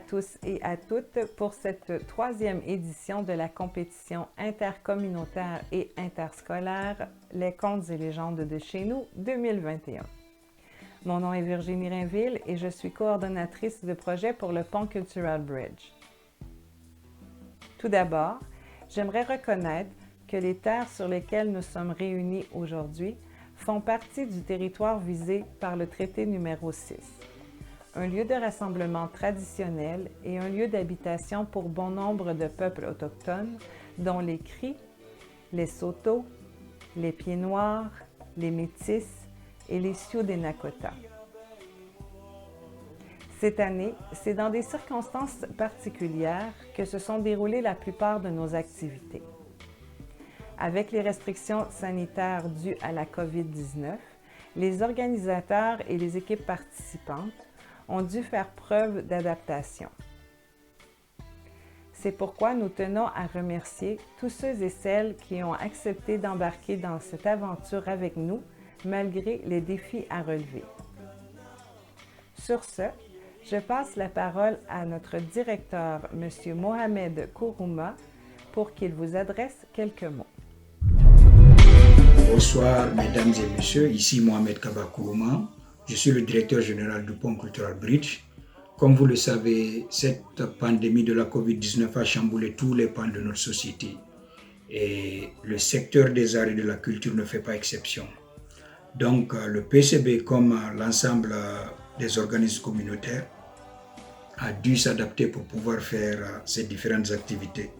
tous et à toutes pour cette troisième édition de la compétition intercommunautaire et interscolaire Les Contes et légendes de chez nous 2021. Mon nom est Virginie Rainville et je suis coordonnatrice de projet pour le Pont Cultural Bridge. Tout d'abord, j'aimerais reconnaître que les terres sur lesquelles nous sommes réunis aujourd'hui font partie du territoire visé par le traité numéro 6. Un lieu de rassemblement traditionnel et un lieu d'habitation pour bon nombre de peuples autochtones, dont les Cris, les Saulteaux, les Pieds-Noirs, les Métis et les Sioux des Nakota. Cette année, c'est dans des circonstances particulières que se sont déroulées la plupart de nos activités. Avec les restrictions sanitaires dues à la COVID-19, les organisateurs et les équipes participantes ont dû faire preuve d'adaptation. C'est pourquoi nous tenons à remercier tous ceux et celles qui ont accepté d'embarquer dans cette aventure avec nous, malgré les défis à relever. Sur ce, je passe la parole à notre directeur, M. Mohamed Kourouma, pour qu'il vous adresse quelques mots. Bonsoir, mesdames et messieurs, ici Mohamed Kaba Kourouma. Je suis le directeur général du Pont Cultural Bridge. Comme vous le savez, cette pandémie de la COVID-19 a chamboulé tous les pans de notre société. Et le secteur des arts et de la culture ne fait pas exception. Donc, le PCB, comme l'ensemble des organismes communautaires, a dû s'adapter pour pouvoir faire ces différentes activités.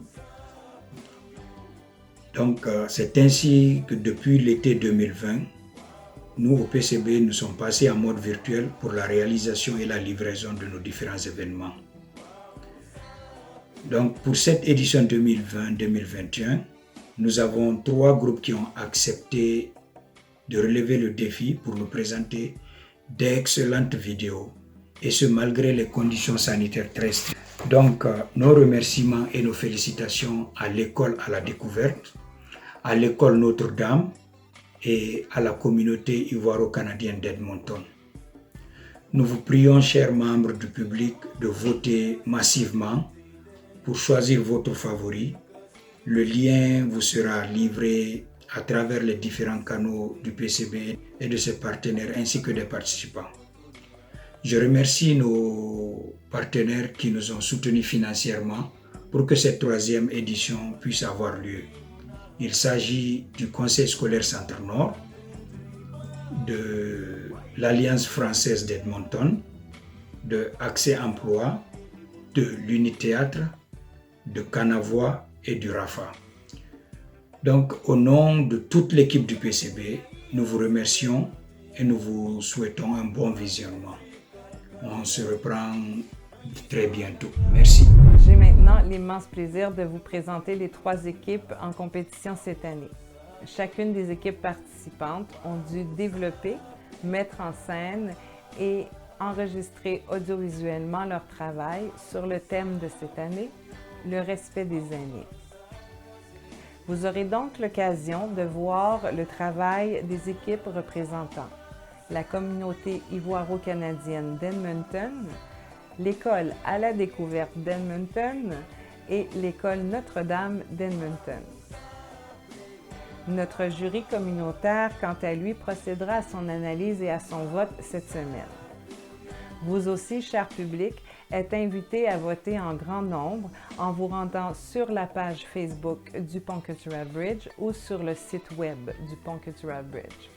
Donc, c'est ainsi que depuis l'été 2020, nous, au PCB, nous sommes passés en mode virtuel pour la réalisation et la livraison de nos différents événements. Donc, pour cette édition 2020-2021, nous avons 3 groupes qui ont accepté de relever le défi pour nous présenter d'excellentes vidéos, et ce malgré les conditions sanitaires très strictes. Donc, nos remerciements et nos félicitations à l'école à la découverte, à l'école Notre-Dame, et à la communauté ivoiro-canadienne d'Edmonton. Nous vous prions, chers membres du public, de voter massivement pour choisir votre favori. Le lien vous sera livré à travers les différents canaux du PCB et de ses partenaires ainsi que des participants. Je remercie nos partenaires qui nous ont soutenus financièrement pour que cette 3e édition puisse avoir lieu. Il s'agit du Conseil scolaire Centre-Nord, de l'Alliance française d'Edmonton, de Accès Emploi, de l'Uni-Théâtre, de Canavois et du RAFA. Donc, au nom de toute l'équipe du PCB, nous vous remercions et nous vous souhaitons un bon visionnement. On se reprend très bientôt. Merci. J'ai maintenant l'immense plaisir de vous présenter les 3 équipes en compétition cette année. Chacune des équipes participantes ont dû développer, mettre en scène et enregistrer audiovisuellement leur travail sur le thème de cette année, le respect des aînés. Vous aurez donc l'occasion de voir le travail des équipes représentant la communauté ivoiro-canadienne d'Edmonton, l'école à la découverte d'Edmonton et l'école Notre-Dame d'Edmonton. Notre jury communautaire, quant à lui, procédera à son analyse et à son vote cette semaine. Vous aussi, cher public, êtes invités à voter en grand nombre en vous rendant sur la page Facebook du Pont Cultural Bridge ou sur le site web du Pont Cultural Bridge.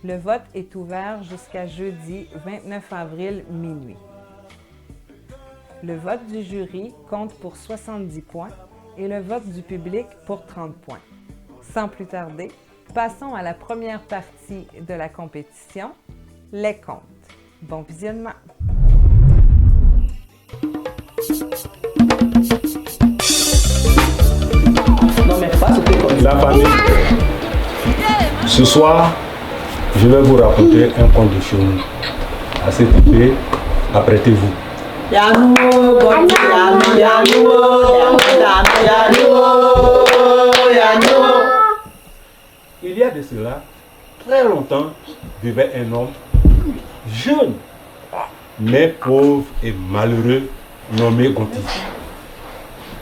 Le vote est ouvert jusqu'à jeudi 29 avril minuit. Le vote du jury compte pour 70 points et le vote du public pour 30 points. Sans plus tarder, passons à la première partie de la compétition, les contes. Bon visionnement! La famille, ce soir, je vais vous raconter un conte de fées. À cette épée, apprêtez-vous. Il y a de cela très longtemps vivait un homme jeune, mais pauvre et malheureux, nommé Gonti.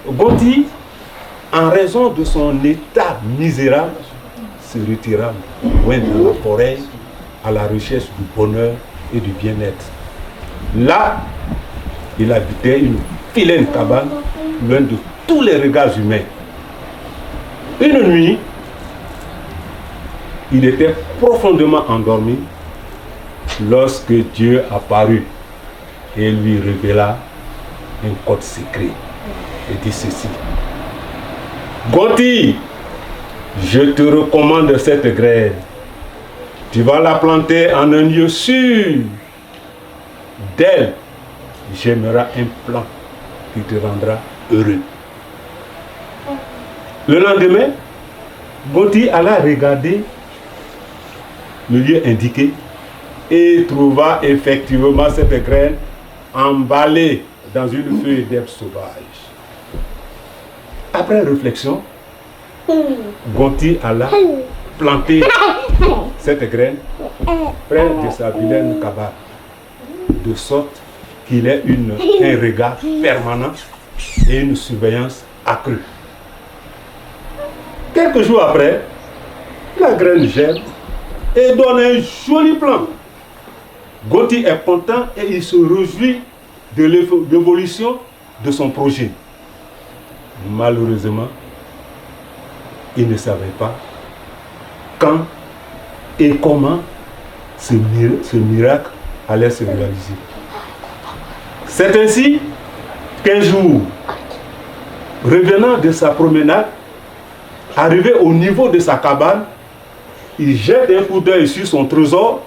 Gonti, en raison de son état misérable, se retira loin dans la forêt à la recherche du bonheur et du bien-être. Là, il habitait une vilaine cabane, loin de tous les regards humains. Une nuit, il était profondément endormi lorsque Dieu apparut et lui révéla un code secret et dit ceci: Gonti, je te recommande cette graine. Tu vas la planter en un lieu sûr. D'elle, j'aimerai un plan qui te rendra heureux. Le lendemain, Gonti alla regarder le lieu indiqué et trouva effectivement cette graine emballée dans une feuille d'herbe sauvage. Après réflexion, Gonti alla planter cette graine près de sa vilaine cabane, de sorte qu'il ait un regard permanent et une surveillance accrue. Quelques jours après, la graine germe et donne un joli plant. Gonti est content et il se réjouit de l'évolution de son projet. Malheureusement, il ne savait pas quand et comment ce miracle allait se réaliser. C'est ainsi qu'un jour, revenant de sa promenade, arrivé au niveau de sa cabane, il jette un coup d'œil sur son trésor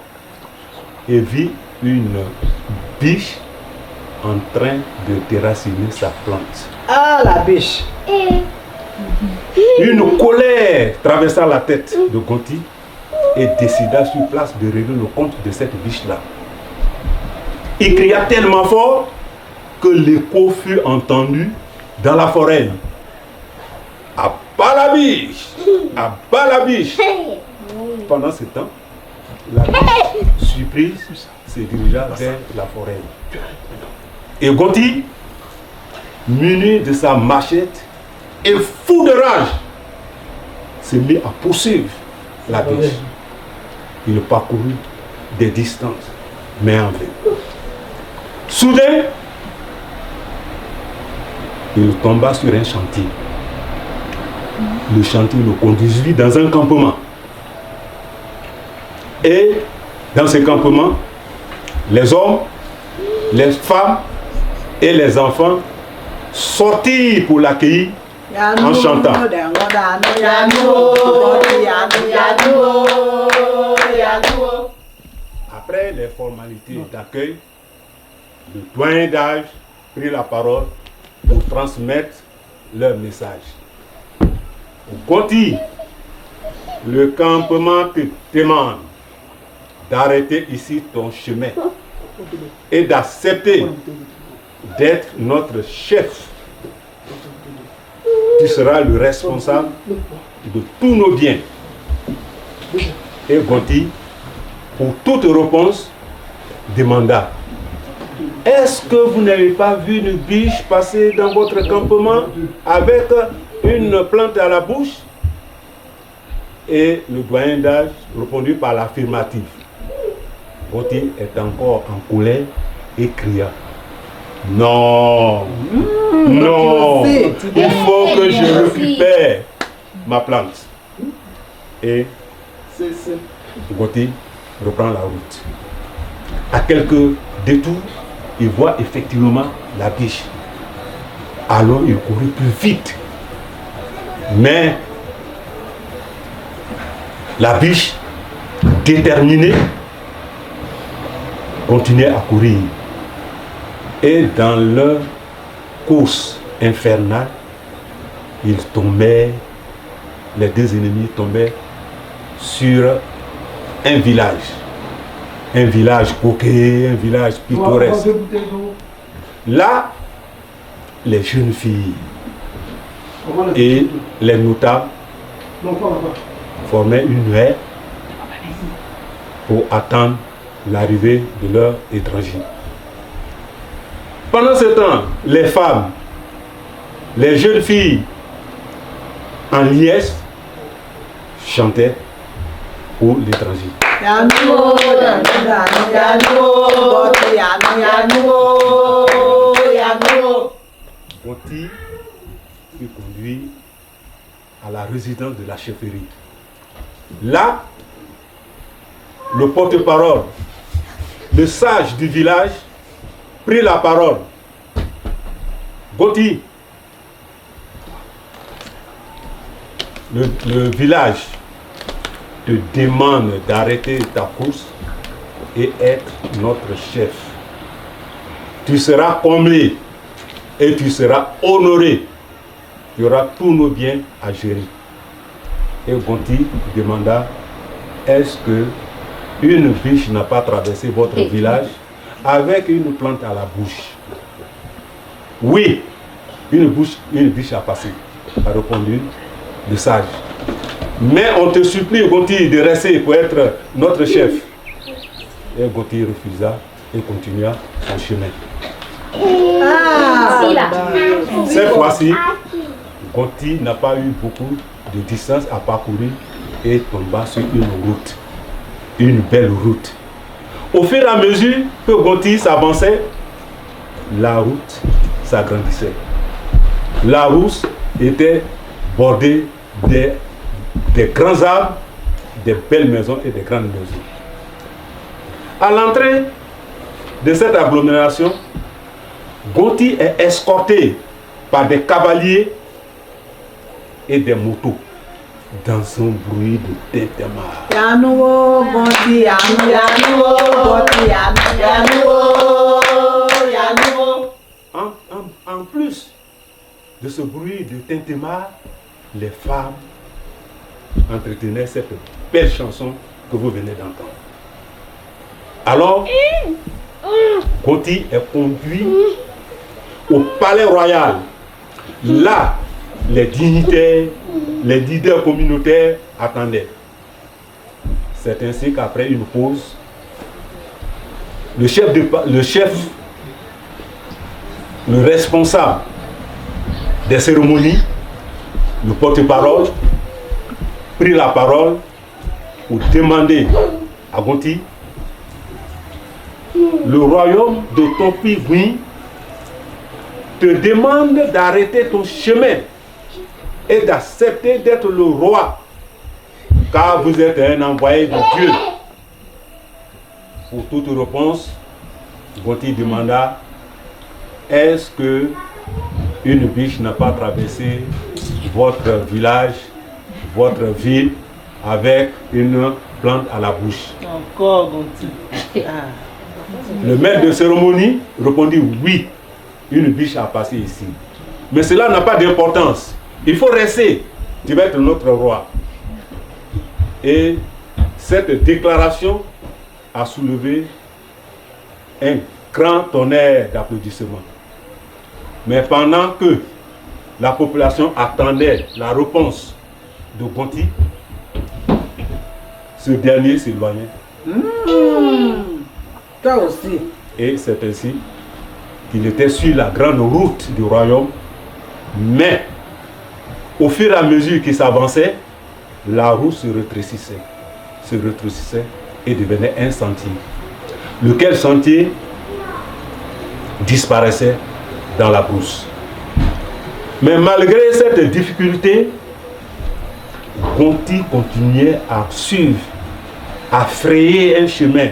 et vit une biche en train de déraciner sa plante. Ah, la biche! Une colère traversa la tête de Gonti et décida sur place de régler le compte de cette biche-là. Il cria tellement fort que l'écho fut entendu dans la forêt. À bas la biche! À bas la biche! Pendant ce temps, la biche, surprise, se dirigea vers la forêt. Et Gonti, muni de sa machette et fou de rage, se mit à poursuivre la biche. Il parcourut des distances, mais en vain. Soudain, il tomba sur un chantier. Le chantier le conduisit dans un campement. Et dans ce campement, les hommes, les femmes et les enfants sortirent pour l'accueillir en chantant. Après les formalités d'accueil, le doyen d'âge prit la parole pour transmettre leur message. Gonti, le campement te demande d'arrêter ici ton chemin et d'accepter d'être notre chef. Tu seras le responsable de tous nos biens. Et Gonti, pour toute réponse, demanda: est-ce que vous n'avez pas vu une biche passer dans votre campement avec une plante à la bouche? Et le doyen d'âge répondit par l'affirmative. Gonti est encore en colère et cria: non, non, il faut que je récupère ma plante. Et Gonti reprend la route. À quelques détours, il voit effectivement la biche. Alors il courut plus vite. Mais la biche, déterminée, continuait à courir. Et dans leur course infernale, ils tombaient, les deux ennemis tombaient sur un village coquet, un village pittoresque. Là, les jeunes filles et les notables formaient une haie pour attendre l'arrivée de leurs étrangers. Pendant ce temps, les femmes, les jeunes filles en liesse chantaient pour l'étranger. Gonti fut conduit à la résidence de la chefferie. Là, le porte-parole, le sage du village, prit la parole. Gonti, le village te demande d'arrêter ta course et être notre chef. Tu seras comblé et tu seras honoré. Tu auras tous nos biens à gérer. Et Gonti demanda, est-ce que une biche n'a pas traversé votre village avec une plante à la bouche? Oui, une biche a passé, a répondu le sage. Mais on te supplie, Gonti, de rester pour être notre chef. Et Gonti refusa et continua son chemin. Cette fois-ci, Gonti n'a pas eu beaucoup de distance à parcourir et tomba sur une route, une belle route. Au fur et à mesure que Gonti s'avançait, la route s'agrandissait. La route était bordée des grands arbres, des belles maisons et des grandes maisons. À l'entrée de cette agglomération, Gonti est escorté par des cavaliers et des motos dans un bruit de tintamarre. En plus de ce bruit de tintamarre, les femmes entretenaient cette belle chanson que vous venez d'entendre. Alors, Gonti est conduit au palais royal. Là, les dignitaires, les leaders communautaires attendaient. C'est ainsi qu'après une pause, le responsable des cérémonies, le porte-parole, prit la parole pour demander à Gonti: le royaume de Topi-Gui te demande d'arrêter ton chemin et d'accepter d'être le roi, car vous êtes un envoyé de Dieu. Pour toute réponse, Gonti demanda: est-ce que une biche n'a pas traversé votre village, votre ville, avec une plante à la bouche? Encore Gonti. Le maître de cérémonie répondit: oui, une biche a passé ici. Mais cela n'a pas d'importance. Il faut rester. Tu vas être notre roi. Et cette déclaration a soulevé un grand tonnerre d'applaudissements. Mais pendant que la population attendait la réponse de Gonti, ce dernier s'éloignait. Toi aussi. Et c'est ainsi qu'il était sur la grande route du royaume. Mais au fur et à mesure qu'il s'avançait, la route se rétrécissait et devenait un sentier. Lequel sentier disparaissait dans la brousse. Mais malgré cette difficulté, Gonti continuait à suivre, à frayer un chemin,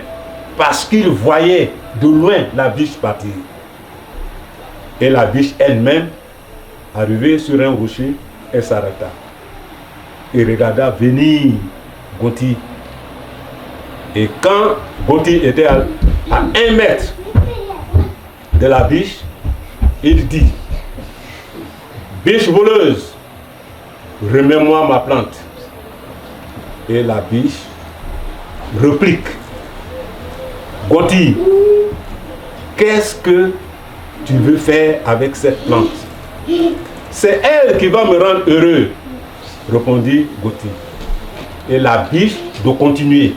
parce qu'il voyait de loin la biche partir. Et la biche elle-même, arrivée sur un rocher, elle s'arrêta et regarda venir Gonti. Et quand Gonti était à 1 mètre de la biche, il dit: biche voleuse, remets-moi ma plante. Et la biche réplique: Gonti, qu'est-ce que tu veux faire avec cette plante? C'est elle qui va me rendre heureux, répondit Gonti. Et la biche de continuer: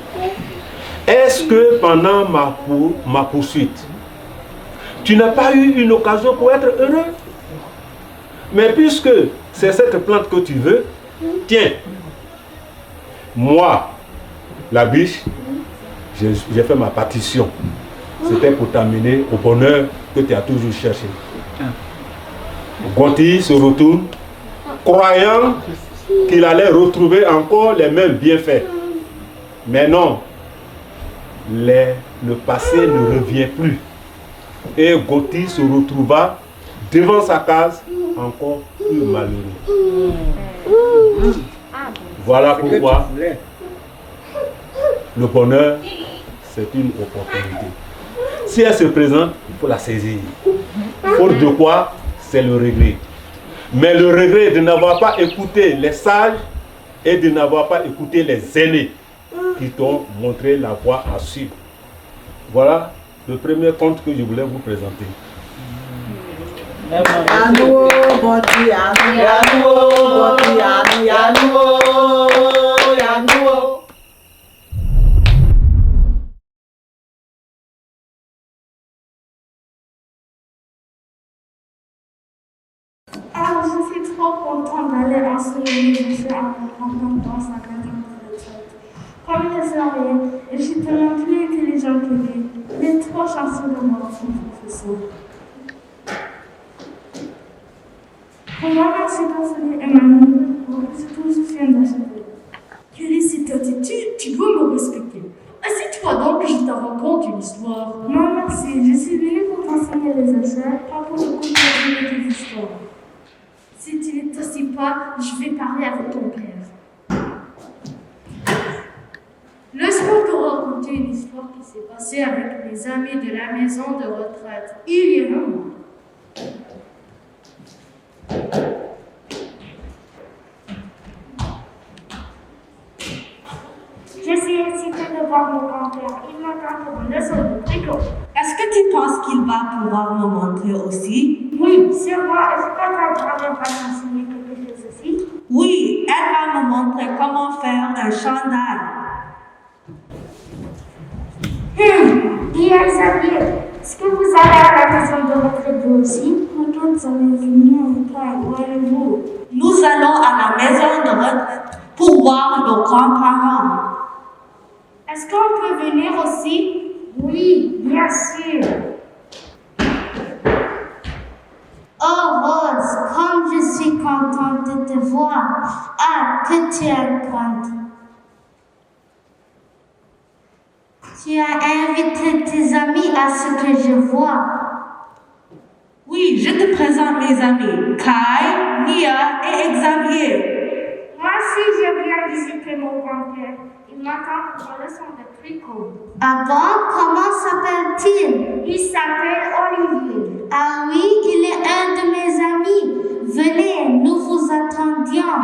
est-ce que pendant ma poursuite, Tu n'as pas eu une occasion pour être heureux. Mais puisque c'est cette plante que tu veux, tiens, moi, la biche, j'ai fait ma partition. C'était pour t'amener au bonheur que tu as toujours cherché. Gonti se retourne, croyant qu'il allait retrouver encore les mêmes bienfaits. Mais non, le passé ne revient plus. Et Gonti se retrouva devant sa case encore plus malheureux. Voilà pourquoi le bonheur, c'est une opportunité. Si elle se présente, il faut la saisir. Faute de quoi, c'est le regret. Mais le regret de n'avoir pas écouté les sages et de n'avoir pas écouté les aînés qui t'ont montré la voie à suivre. Voilà le premier conte que je voulais vous présenter. Alors, je suis trop contente d'aller enseigner les jeux à mon grand-père dans sa maison de retraite. Comme il ne sait rien, et je suis tellement plus intelligent que lui. Il est trop chanceux de moi, son professeur. Pour moi, merci d'enseigner Emmanuel. C'est tout, je viens d'acheter. Félicitations, tu dois me respecter. Assieds-toi donc, je te raconte une histoire. Non, merci. Je suis venue pour t'enseigner les essais, pas pour écouter des histoires. Si tu ne t'assieds pas, je vais parler avec ton père. Laisse-moi te raconter une histoire qui s'est passée avec mes amis de la maison de retraite il y a un mois. Je suis excitée de voir mon grand-père. Il m'attend pour une leçon de tricot. Est-ce que tu penses qu'il va pouvoir me montrer aussi? Oui, sûrement. Est-ce que ta grand-mère va t'enseigner quelque chose aussi? Oui, elle va me montrer comment faire un chandail. Bien, Xavier. Est-ce que vous allez à la maison de retraite vous aussi? Regarde, ça m'est venu un peu. Où allez-vous? Nous allons à la maison de retraite pour voir nos grands-parents. Est-ce qu'on peut venir aussi? Oui, bien sûr. Oh Rose, comme je suis contente de te voir. Ah, que tu es grande. Tu as invité tes amis à ce que je vois. Oui, je te présente mes amis, Kai, Nia et Xavier. Moi aussi, je viens visiter mon grand-père. Il m'attend pour la leçon de tricot. Ah bon, comment s'appelle-t-il? Il s'appelle Olivier. Ah oui, il est un de mes amis. Venez, nous vous attendions.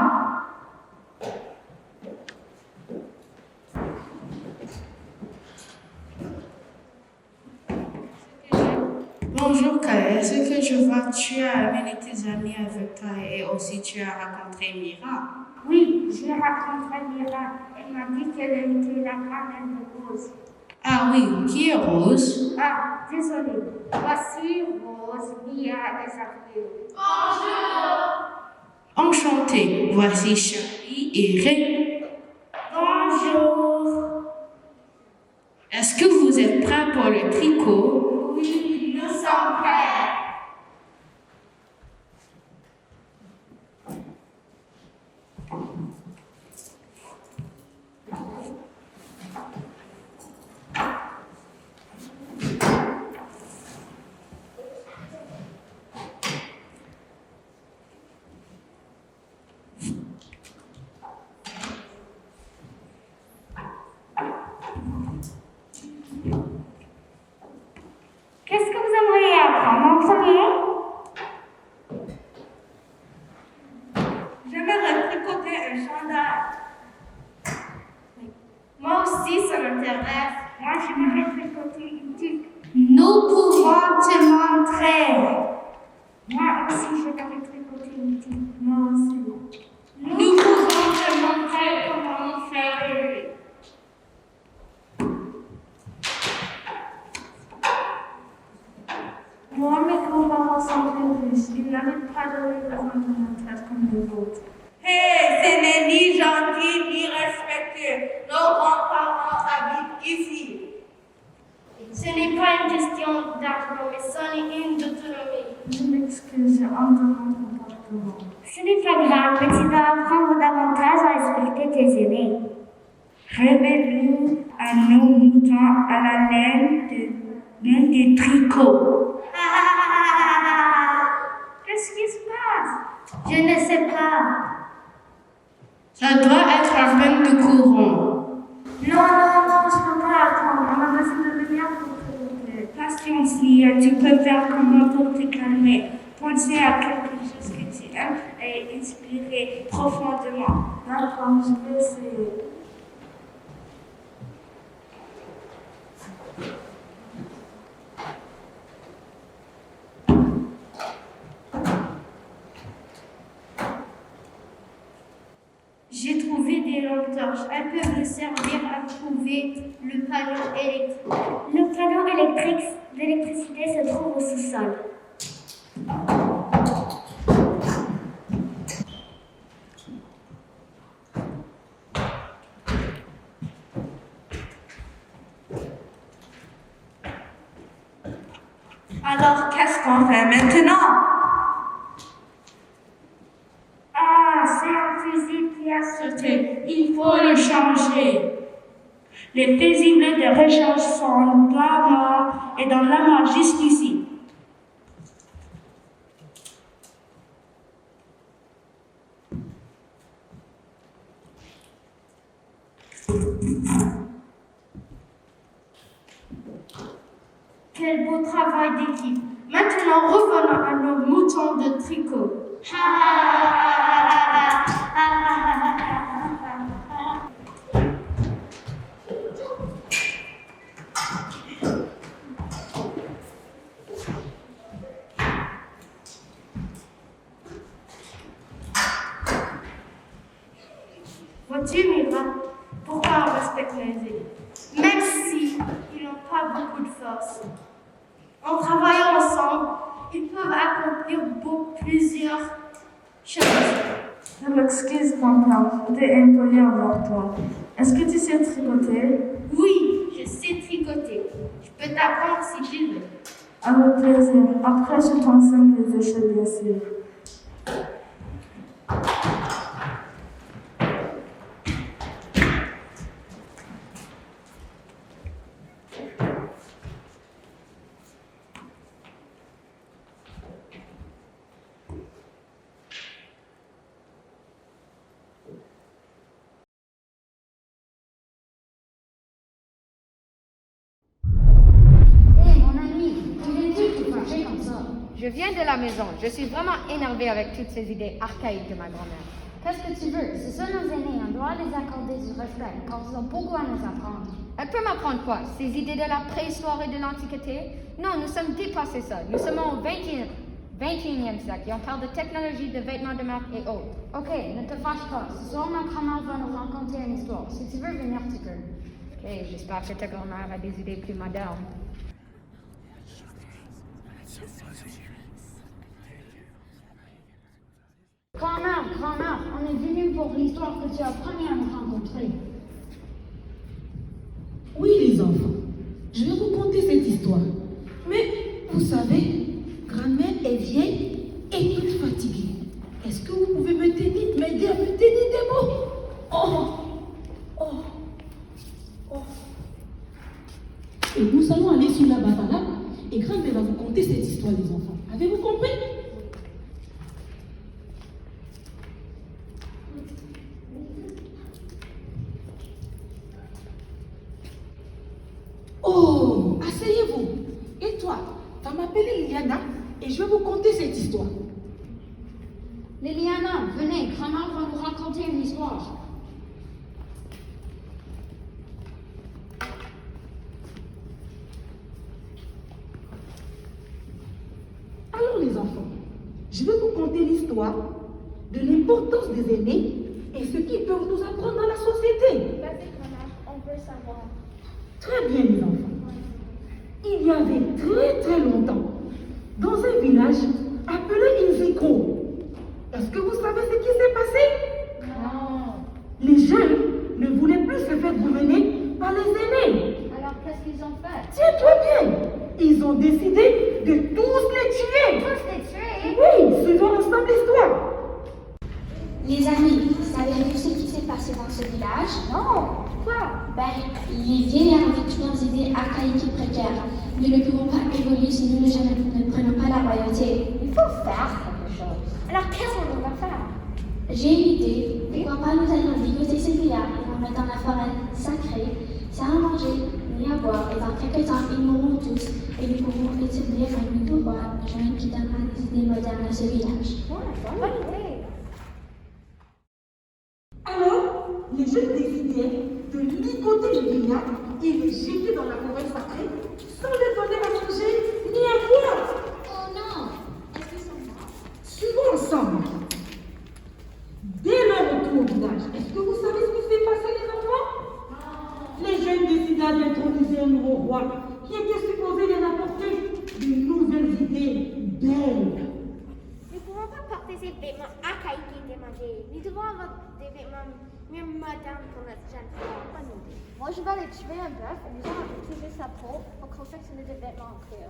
Bonjour Kai, est-ce que je vois tu as amené tes amis avec toi et aussi tu as rencontré Mira? Oui, j'ai rencontré Mira. Elle m'a dit qu'elle était la grand-mère de Rose. Ah oui, qui est Rose? Ah, désolée. Voici Rose, Mia et Xavier. Enchanté, voici Charlie et Ray. Bonjour. Est-ce que vous êtes prêts pour le tricot? Oui, nous sommes prêts. Qu'est-ce que vous aimeriez apprendre en premier? J'aimerais tricoter un chandail. Moi aussi, ça m'intéresse. Moi, j'aimerais tricoter une tique. Nous pouvons te montrer. Moi aussi, j'aimerais tricoter une tique. Moi aussi. Nous pouvons te montrer comment faire. les autres. Hé, ce n'est ni gentil ni respectueux. Nos grands-parents habitent ici. Ce n'est pas une question d'argent, mais c'en est une d'autonomie. Je m'excuse, j'ai honte de mon comportement. Ce n'est pas grave, mais tu dois apprendre davantage à respecter tes aînés. Révèle-nous à nos moutons à la laine des tricots. Qu'est-ce qui se passe? Je ne sais pas. Ça doit être la fin de courant. Non, je ne peux pas attendre. On a besoin de lumière pour te montrer. Patience, Lia, tu peux faire comment pour te calmer. Pensez à quelque chose que tu aimes et inspirer profondément. D'accord, je vais essayer. J'ai trouvé des lampes torches. Elles peuvent me servir à trouver le panneau électrique. Le panneau électrique d'électricité se trouve au sous-sol. Alors, qu'est-ce qu'on fait maintenant? Ah, c'est un fusil qui a sauté. Il faut le changer. Les fusibles de recharge sont là et dans la main juste ici. Quel beau travail d'équipe. Maintenant, revenons à nos moutons de tricot. Vois-tu, Mira, pourquoi on respecte les aînés? Même si ils n'ont pas beaucoup de force. En travaillant ensemble, ils peuvent accomplir plusieurs choses. Je m'excuse, papa, j'étais impoli envers toi. Est-ce que tu sais tricoter? Oui, je sais tricoter. Je peux t'apprendre si tu veux. Avec plaisir. Après, je t'enseigne les échelles, bien sûr. Je viens de la maison. Je suis vraiment énervée avec toutes ces idées archaïques de ma grand-mère. Qu'est-ce que tu veux? Ce sont nos aînés. On doit les accorder du respect, car ils ont beaucoup à nous apprendre. Elle peut m'apprendre quoi? Ces idées de la préhistoire et de l'Antiquité? Non, nous sommes dépassés ça. Nous sommes au 21e siècle et on parle de technologie, de vêtements de marque et autres. Ok, ne te fâche pas. Ce soir, ma grand-mère va nous raconter une histoire. Si tu veux venir, tu peux. Ok, j'espère que ta grand-mère a des idées plus modernes. Grand-mère, on est venu pour l'histoire que tu as promis à nous rencontrer. Oui, les enfants, je vais vous conter cette histoire. Mais, vous savez, grand-mère est vieille et toute fatiguée. Est-ce que vous pouvez m'aider à me tenir des mots? Et nous allons aller sur la babala et grand-mère va vous conter cette histoire, les enfants. Avez-vous compris? Oh, asseyez-vous. Et toi, tu vas m'appeler Liliana et je vais vous conter cette histoire. Liliana, venez, grand-mère va nous raconter une histoire. Alors les enfants, je vais vous conter l'histoire de l'importance des aînés et ce qu'ils peuvent nous apprendre dans la société. Vas-y, grand-mère, on veut savoir. Très bien les enfants. Il y avait très très longtemps, dans un village appelé Inziko. Est-ce que vous savez savez ce qui s'est passé? Non. Les jeunes ne voulaient plus se faire gouverner par les aînés. Alors qu'est-ce qu'ils ont fait? Tiens-toi bien. Ils ont décidé de tous les tuer. Tous les tuer? Oui, suivons ensemble l'histoire. Les amis, savez-vous ce qui s'est passé dans ce village? Non. Quoi? Les vieillards avaient toutes leurs idées archaïques et précaires. Nous ne pouvons pas évoluer si nous ne prenons pas la royauté. Il faut faire quelque chose. Alors qu'est-ce qu'on va faire? J'ai une idée. Pourquoi pas nous allons ligoter ces vieillards et les mettre dans la forêt sacrée, sans à manger ni à boire, et dans quelques temps ils mourront tous, et nous pourrons établir un nouveau roi jeune qui donnera des idées modernes à ce village. Bonne idée. Alors, les jeunes décidèrent de ligoter les vieillards et les jeter dans la forêt sacrée sans les donner à manger ni à boire. Oh non! Est-ce qu'ils sont morts? Suivons ensemble. Dès leur retour au village, est-ce que vous savez ce qui s'est passé, les enfants? Les jeunes décidèrent d'introniser un nouveau roi qui était supposé les apporter de nouvelles idées belles. Nous ne pouvons pas porter ces vêtements archaïques et demandés. Nous devons avoir des vêtements mieux modernes pour notre jeune fille. Moi, je vais aller tuer un bœuf et nous allons utiliser sa peau pour confectionner des vêtements en cuir.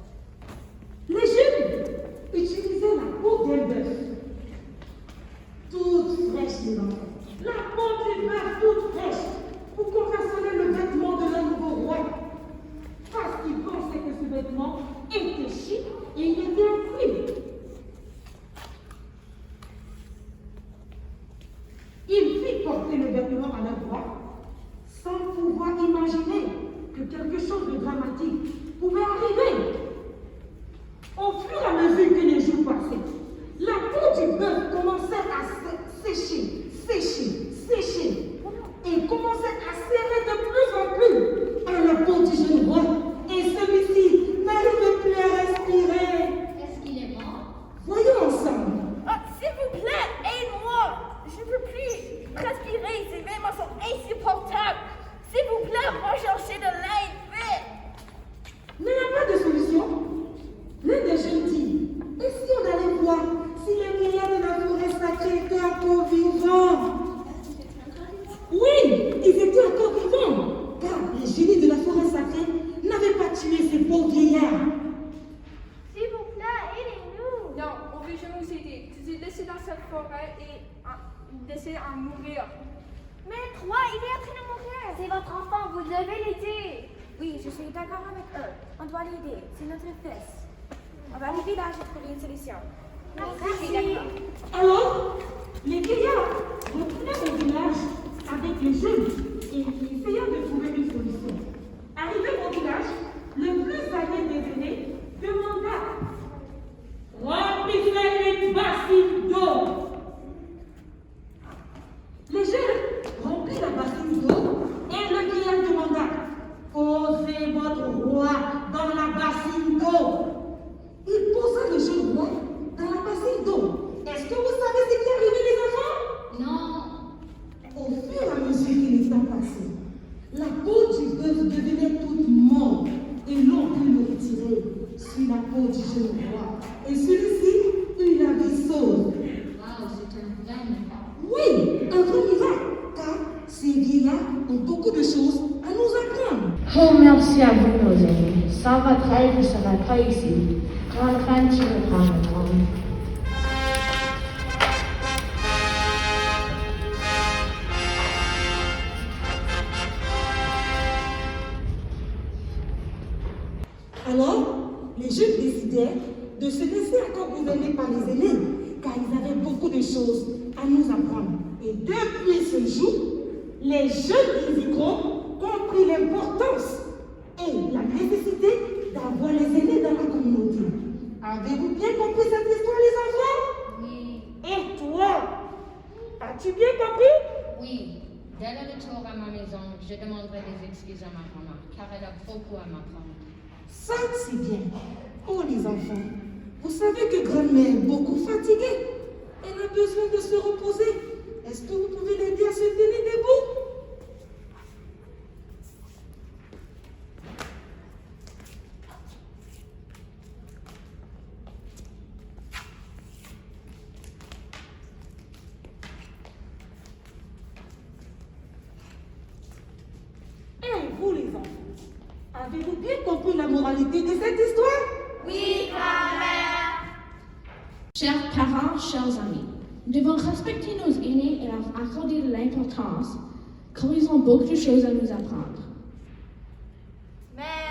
Les jeunes utilisaient la peau d'un bœuf, toute fraîche, les enfants. La peau du bœuf toute fraîche pour confectionner le vêtement de leur nouveau roi. Parce qu'ils pensaient que ce vêtement était chic et il était en cuir. Il fit porter le vêtement à leur roi sans pouvoir imaginer que quelque chose de dramatique pouvait arriver. Au fur et à mesure que les jours passaient, la peau du bœuf commençait à sécher et commençait à serrer de plus en plus à la peau du jeune roi. Et celui-ci n'arrivait plus à respirer. Est-ce qu'il est mort? Voyons ensemble. S'il vous plaît, aide-moi. Je ne peux plus respirer. Ces vêtements sont insupportables. S'il vous plaît, va chercher de l'aide, vite. Il n'y a pas de solution. L'un des jeunes dit, et si on allait voir si les vieillards de la forêt sacrée étaient encore vivants? Oui, ils étaient encore vivants, car les génies de la forêt sacrée n'avaient pas tué ces pauvres vieillards. S'il vous plaît, aidez-nous. Non, on veut jamais vous aider. Je vous ai laissé dans cette forêt et laissé en mourir. Mais toi, il est en train de mourir. C'est votre enfant, vous devez l'aider. Oui, je suis d'accord avec eux. On doit l'aider, c'est notre fils. On va au village et trouver une solution. Merci. Alors, les vieillards retournèrent au village avec les jeunes et essayèrent de trouver une solution. Arrivés au village, le plus âgé des aînés demanda: remplissez une bassine d'eau. Les jeunes remplirent la bassine d'eau et le vieillard demanda: posez votre roi dans la bassine d'eau. Il posa le jeune roi dans la bassine d'eau. Est-ce que vous savez ce qui est arrivé, les enfants? Non. Au fur et à mesure que les temps passaient, la peau du bœuf devenait toute molle et l'on put le retirer sur la peau du jeune roi. Et celui-ci eut la vie sauve. Waouh, c'est un vrai miracle. Oui, un vrai miracle, car ces vieillards ont beaucoup de choses à nous apprendre. Oh, merci à vous, nos amis. Sans votre aide, je ne serais pas ici. Grande reine, tu me prends le trône. Alors, les jeunes décidèrent de se laisser encore gouverner par les aînés, car ils avaient beaucoup de choses à nous apprendre. Et depuis ce jour, les jeunes Isigros compris l'importance et la nécessité d'avoir les aînés dans la communauté. Avez-vous bien compris cette histoire, les enfants? Oui. Et toi, as-tu bien compris? Oui. Dès le retour à ma maison, je demanderai des excuses à ma maman, car elle a beaucoup à m'apprendre. Ça, c'est bien. Oh, les enfants, vous savez que grand-mère est beaucoup fatiguée. Elle a besoin de se reposer. Est-ce que vous pouvez l'aider à se tenir debout? Avez-vous bien compris la moralité de cette histoire? Oui, grand-mère. Chers parents, chers amis, nous devons respecter nos aînés et leur accorder de l'importance, car ils ont beaucoup de choses à nous apprendre. Merci.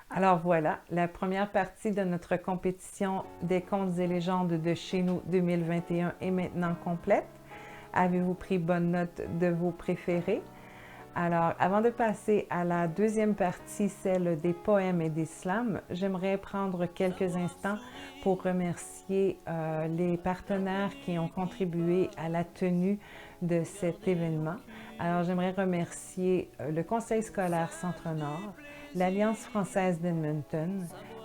Alors voilà, la première partie de notre compétition des contes et légendes de chez nous 2021 est maintenant complète. Avez-vous pris bonne note de vos préférés? Alors, avant de passer à la deuxième partie, celle des poèmes et des slams, j'aimerais prendre quelques instants pour remercier les partenaires qui ont contribué à la tenue de cet événement. Alors, j'aimerais remercier le Conseil scolaire Centre-Nord, l'Alliance française d'Edmonton,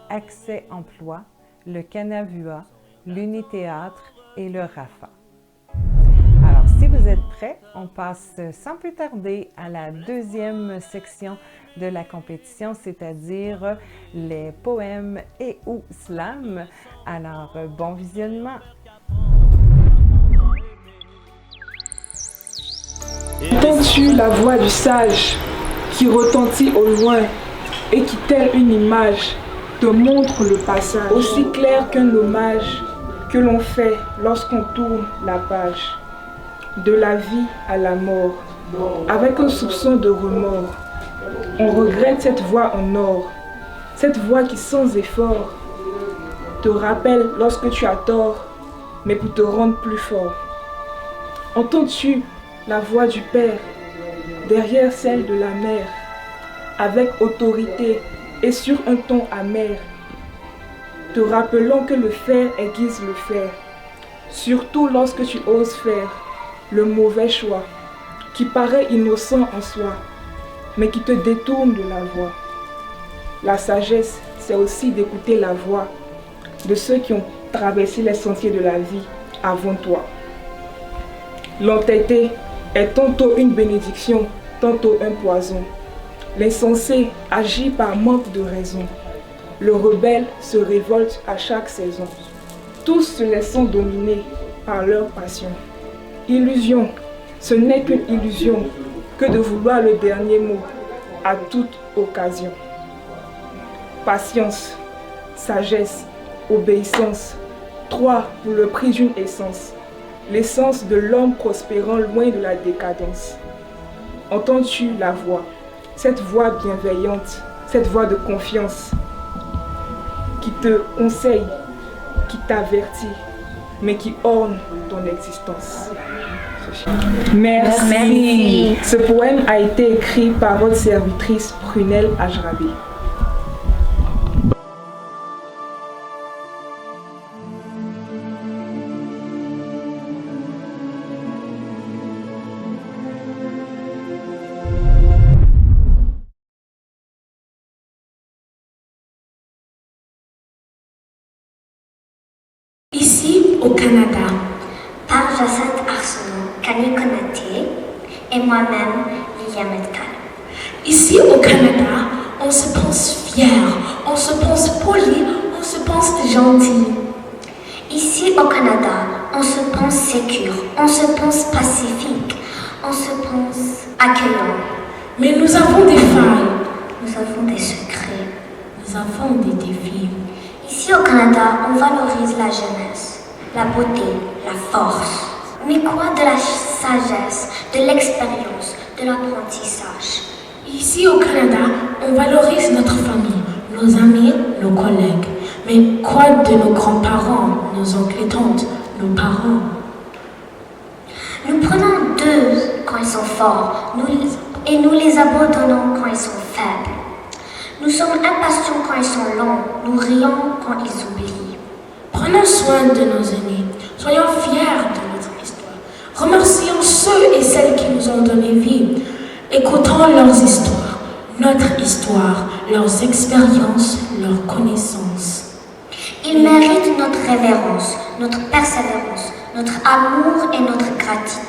Accès Emploi, le Canavua, l'Unithéâtre et le RAFA. Alors, si vous êtes prêts, on passe sans plus tarder à la deuxième section de la compétition, c'est-à-dire les poèmes et ou slams. Alors, bon visionnement! Entends-tu la voix du sage qui retentit au loin et qui, telle une image, te montre le passage, aussi clair qu'un hommage que l'on fait lorsqu'on tourne la page, de la vie à la mort, avec un soupçon de remords. On regrette cette voix en or, cette voix qui sans effort te rappelle lorsque tu as tort, mais pour te rendre plus fort. Entends-tu la voix du Père derrière celle de la mère, avec autorité et sur un ton amer, te rappelant que le fer aiguise le fer, surtout lorsque tu oses faire le mauvais choix, qui paraît innocent en soi, mais qui te détourne de la voie. La sagesse, c'est aussi d'écouter la voix de ceux qui ont traversé les sentiers de la vie avant toi. L'entêté est tantôt une bénédiction, tantôt un poison. L'insensé agit par manque de raison. Le rebelle se révolte à chaque saison. Tous se laissant dominer par leur passion. Illusion, ce n'est qu'une illusion que de vouloir le dernier mot à toute occasion. Patience, sagesse, obéissance, trois pour le prix d'une essence. L'essence de l'homme prospérant loin de la décadence. Entends-tu la voix, cette voix bienveillante, cette voix de confiance, qui te conseille, qui t'avertit, mais qui orne ton existence. Merci. Ce poème a été écrit par votre servitrice Prunelle Ajrabi. Ici, au Canada, par Jacinthe Arsenault, Kani Konaté et moi-même, Lilia Metcalfe. Ici, au Canada, on se pense fier, on se pense poli, on se pense gentil. Ici, au Canada, on se pense sécure, on se pense pacifique, on se pense accueillant. Mais nous avons des failles. Nous avons des secrets. Nous avons des défis. Ici au Canada, on valorise la jeunesse, la beauté, la force. Mais quoi de la sagesse, de l'expérience, de l'apprentissage? Ici au Canada, on valorise notre famille, nos amis, nos collègues. Mais quoi de nos grands-parents, nos oncles et tantes, nos parents? Nous prenons d'eux quand ils sont forts, et nous les abandonnons quand ils sont faibles. Nous sommes impatients quand ils sont lents, nous rions quand ils oublient. Prenons soin de nos aînés, soyons fiers de notre histoire. Remercions ceux et celles qui nous ont donné vie. Écoutons leurs histoires, notre histoire, leurs expériences, leurs connaissances. Ils méritent notre révérence, notre persévérance, notre amour et notre gratitude.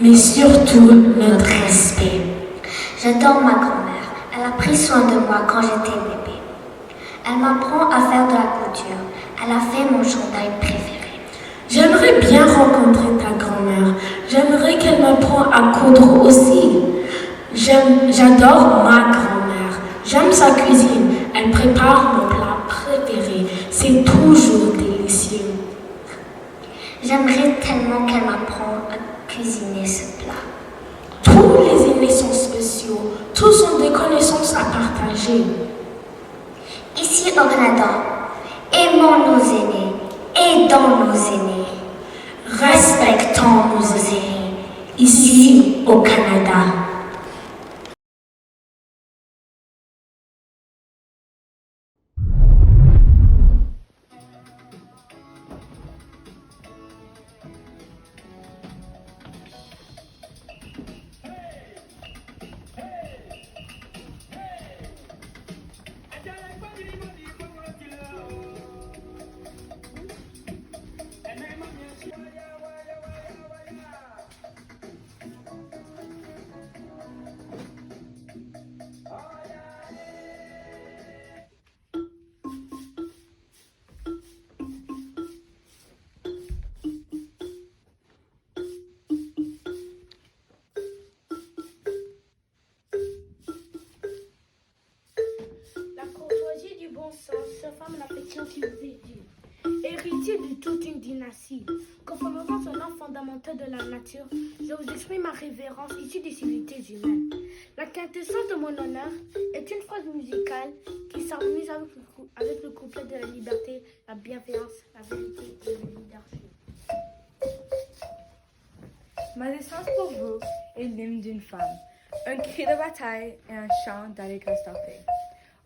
Mais surtout notre respect. J'adore ma grand-mère. Elle a pris soin de moi quand j'étais bébé. Elle m'apprend à faire de la couture. Elle a fait mon chandail préféré. J'aimerais bien rencontrer ta grand-mère. J'aimerais qu'elle m'apprenne à coudre aussi. J'adore ma grand-mère. J'aime sa cuisine. Elle prépare mon plat préféré. C'est toujours délicieux. J'aimerais tellement qu'elle m'apprenne à cuisiner ce plat. Tous les aînés sont spéciaux. Tous ont des connaissances à partager. Ici au Canada, aimons nos aînés, aidons nos aînés, respectons nos aînés. Ici au Canada. Se forme l'affection qui vous est due. Héritier de toute une dynastie, conformément au nom fondamental de la nature, je vous exprime ma révérence issue des civilités humaines. La quintessence de mon honneur est une phrase musicale qui s'harmonise avec le couplet de la liberté, la bienveillance, la vérité et le leadership. Ma naissance pour vous est l'hymne d'une femme, un cri de bataille et un chant d'Alexandre.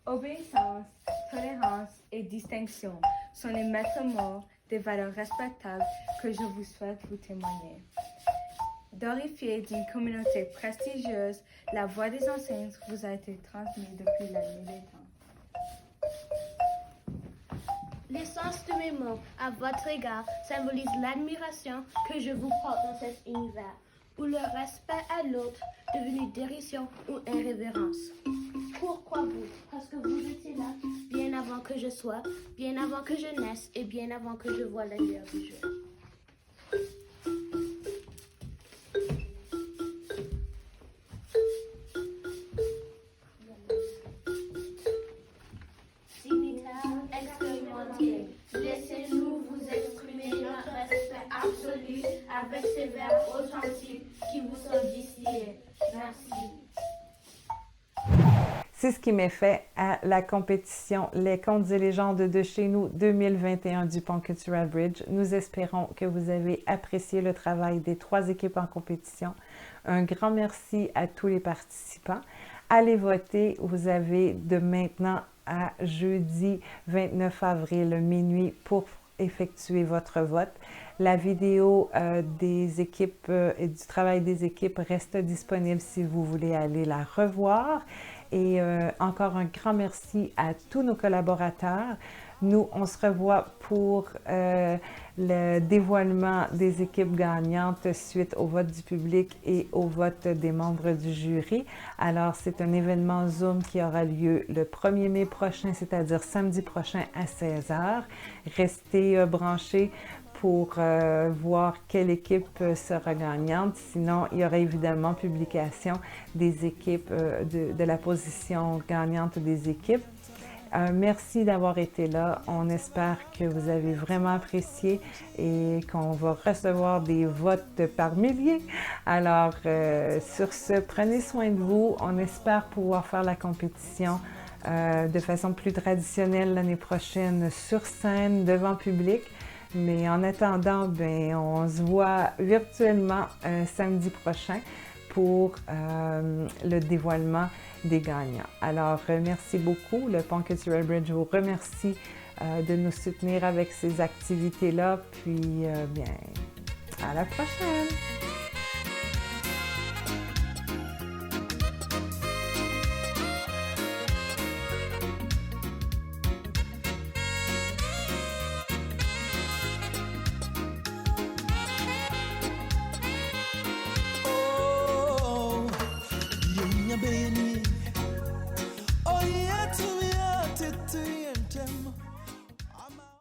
Obéissance, tolérance et distinction sont les maîtres mots des valeurs respectables que je vous souhaite vous témoigner. Glorifiée d'une communauté prestigieuse, la voix des anciens vous a été transmise depuis la nuit des temps. L'essence de mes mots à votre égard symbolise l'admiration que je vous porte dans cet univers, où le respect à l'autre est devenu dérision ou irrévérence. Pourquoi vous? Parce que vous étiez là, bien avant que je sois, bien avant que je naisse et bien avant que je voie la lueur du jour. Dignitaires expérimentés, laissez-nous vous exprimer notre respect absolu avec ces verbes authentiques qui vous sont distillés. Merci. C'est ce qui met fait à la compétition Les Contes et légendes de chez nous 2021 du Pont Cultural Bridge. Nous espérons que vous avez apprécié le travail des 3 équipes en compétition. Un grand merci à tous les participants. Allez voter. Vous avez de maintenant à jeudi 29 avril minuit pour effectuer votre vote. La vidéo des équipes et du travail des équipes reste disponible si vous voulez aller la revoir. Et encore un grand merci à tous nos collaborateurs. Nous, on se revoit pour le dévoilement des équipes gagnantes suite au vote du public et au vote des membres du jury. Alors, c'est un événement Zoom qui aura lieu le 1er mai prochain, c'est-à-dire samedi prochain à 16h. Restez branchés pour voir quelle équipe sera gagnante. Sinon, il y aura évidemment publication des équipes, de la position gagnante des équipes. Merci d'avoir été là. On espère que vous avez vraiment apprécié et qu'on va recevoir des votes par milliers. Alors, sur ce, prenez soin de vous. On espère pouvoir faire la compétition de façon plus traditionnelle l'année prochaine sur scène, devant public. Mais en attendant, ben, on se voit virtuellement samedi prochain pour le dévoilement des gagnants. Alors, merci beaucoup. Le Pont Cultural Bridge vous remercie de nous soutenir avec ces activités-là. Puis, bien, à la prochaine!